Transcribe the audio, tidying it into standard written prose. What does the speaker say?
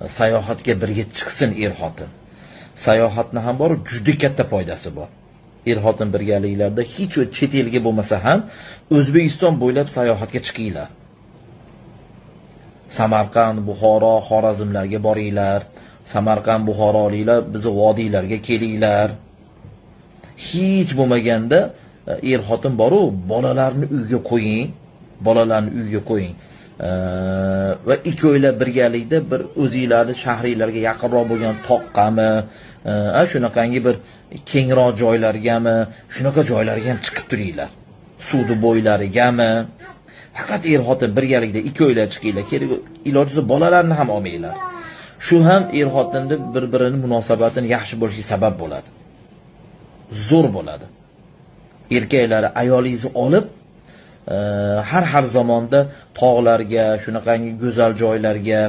sayohatga birga chiqsin er-xotin. Sayohatni ham bor, juda katta foydasi bor. Er-xotin birgaliklarda hech chet elga bo'lmasa ham O'zbekiston bo'ylab sayohatga chiqinglar. Samarqand, Buxoro, Xorazmlarga boringlar. Samarqand, Buxoroliklar bizni vodiylarga kelinglar. Hech bo'lmaganda er-xotin boru, bolalarni uyga qo'ying. Bolalarni uyga qo'ying. Va ikkovlar birgalikda bir o'zingizlarni shahringlarga yaqinroq bo'lgan toqqami, shunaqangi bir kengroq joylargami, shunaqa joylarga ham chiqib turinglar. Suvni bo'ylarigami. Faqat er-xotin birgalikda ikkovlar chiqinglar. Kerak iloji bo'lsa bolalarni ham olmanglar. Shu ham er-xotinning bir-birini munosabatini yaxshi bo'lishiga sabab bo'ladi. Zo'r bo'ladi. Erkaklar ayolingizni olib har zamonda tog'larga, shunaqangi go'zal joylarga,